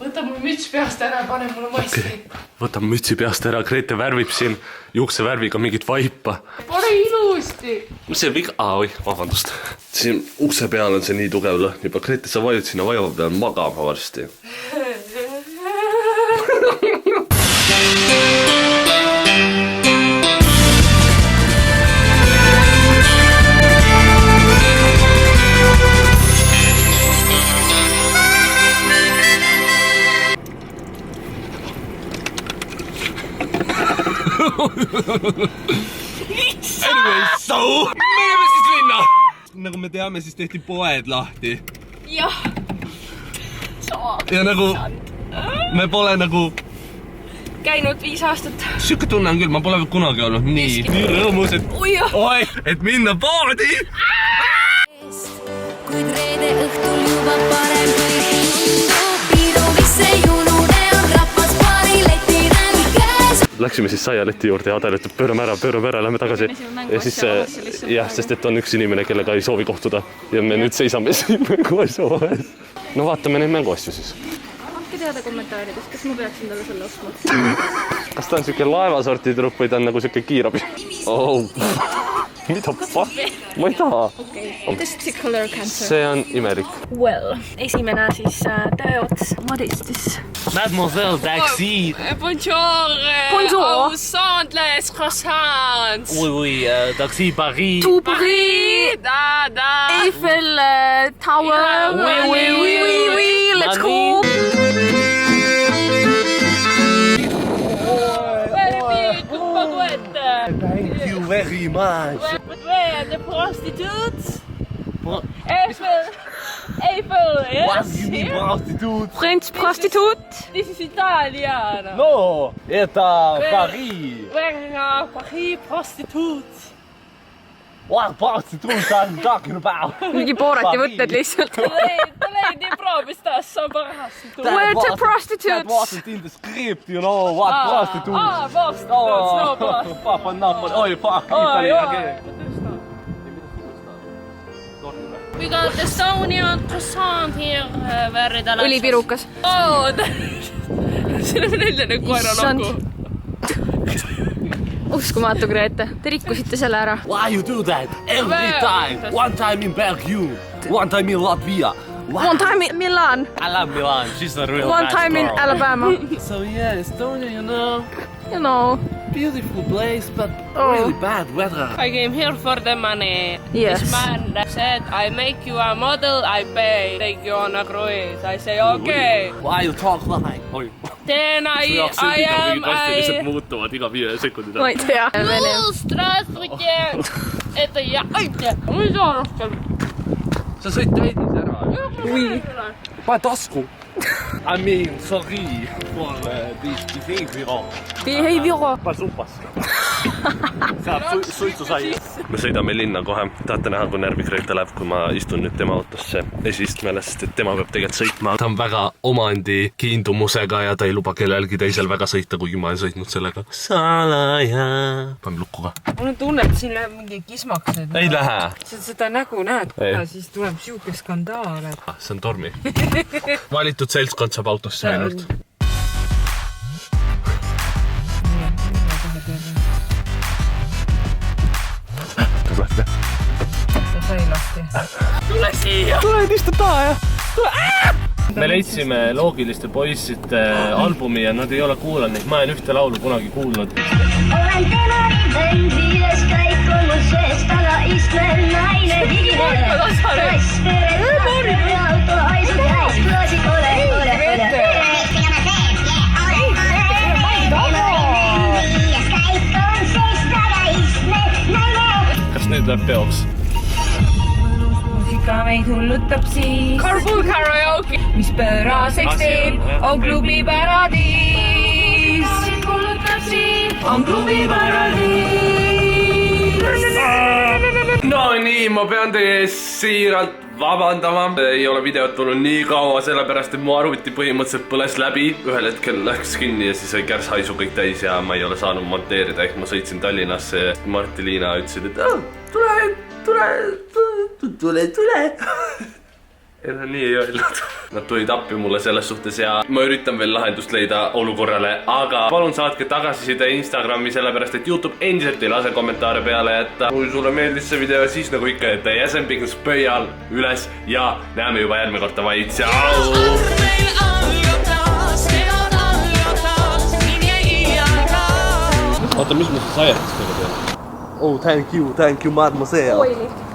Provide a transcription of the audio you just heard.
Võta mul müts peast ära, pane mulle maski. Võta mütsi peast ära, Grete värvib siin juukse värviga mingit vaipa. Pane ilusti. See viga... Oi, vabandust. Siin ukse peal on see nii tugev lõhn juba. Grete, sa vajud sinna vaiva peal magama varsti. Anyways, so meneme siis linna. Nagu me teame, siis tehti poed lahti. Jah. Ja nagu me pole nagu Käinud 5 aastat. Siuke tunne on küll, ma pole kunagi olnud nii rõõmus, et minna poodi. Kuid reede õhtul juba parem kõik tundub. Piduvisse junune on rahvas paari leti näng käes. Läksime siis Saialeti juurde ja Adel ütleb pöörame ära, lähme tagasi. Ja siis jah, sest et on üks inimene, kellega ei soovi kohtuda. Ja me nüüd seisame siin mänguasju vahes. No vaatame neid mänguasju siis. Andke teada kommentaarides, kas ma peaksin talle selle ostma. Kas ta on siuke laevasorti trupp või ta on nagu siuke kiirabi? Oh. Mida ma ei taha. Testicular cancer. See on imelik. Well, esimene siis tööots. What is this? Mademoiselle taxi. Bonjour. Bonjour. Sandles croissants. Oui, taxi Paris. Tout Paris. Da. Eiffel Tower. Oui, let's go. Thank you very much. But where? The prostitutes? Eiffel, yes. What do you mean prostitute? French prostitute. This is Italiano. No, это Paris. Where are Paris prostitutes? What prostitute are you talking about? Mingi poorati võtted lihtsalt. Tule nii proovist taas, see on parasti. Where the That prostitutes? wasn't in the script, you know, what prostitutes. Prostitutes, no prostitutes. Papa napoli, oi fuck, Italia. We got Estonian croissant here, very delicious. Õlipirukas. Oh, see on neljane koera nagu. Uskumatu, Grete. Te rikkusite selle ära. Why you do that? Every time. One time in Belgium, one time in Latvia. One time in Milan. I love Milan, she's a real One nice time in girl. Alabama. So yeah, Estonia, you know, You know. beautiful place, but Oh. really bad weather. I came here for the money. Yes. This man said, I make you a model, I pay. Take you on a cruise. I say, okay. Why you talk like? Oi. Then I am muutuvad iga 5 sekundit. Ma ei tea. Здравствуйте. Это я. Ma ei saa rohkem. Sa sõid täidis ära. Pane tasku. I mean, sorry for this behavior. Behavior. Pane supasse. Saab suitsu sai. Me sõidame linna kohe. Tahate näha, kui närvi Grete läheb, kui ma istun nüüd tema autosse esiistmele, sest et tema peab tegelikult sõitma. Ta on väga omandi kiindumusega ja ta ei luba kellelgi teisel väga sõita, kuigi ma olen sõitnud sellega. Salaja. Paneme lukku ka. Mul on tunne, et siin läheb mingi kismaks. Ei lähe. Seda nägu näed, Ei. kuna siis tuleb siuke skandaal. See on tormi. Valitud seltskond saab autosse ainult. Tulete? Ta sai lasti. Tule siia! Tule, istu taha ja! Me leidsime Loogiliste poisside albumi ja nad ei ole kuulanud neid. Ma olen ühte laulu kunagi kuulnud. Olen temari võndvides kõik on mul sees taga istmel naine higine. Kass pere auto haisu täis, klaasi kole. Kas nüüd läheb peoks? Muusika meid hullutab siis. Carpool karaoke. Mis pööraseks teeb, on klubi paradiis. Hullutab siis, on klubi paradiis. No nii, ma pean teie ees siiralt vabandama. Ei ole videot tulnud nii kaua, sellepärast et mu arvuti põhimõtteliselt põles läbi. Ühel hetkel läks kinni ja siis oli kärshaisu kõik täis ja ma ei ole saanud monteerida. Ehk ma sõitsin Tallinnasse ja Marti-Liina ütlesid, et tule. ei no nii ei öelnud. Nad tulid appi mulle selles suhtes ja ma üritan veel lahendust leida olukorrale, aga palun saatke tagasiside Instagrami, sellepärast et YouTube endiselt ei lase kommentaare peale jätta. Kui sulle meeldis see video, siis nagu ikka, et jäsenpikus pöial üles ja näeme juba järgmine kord, davai, tšau! Oota, mis ma siis ajatistega teen? Oh, thank you, mademoiselle.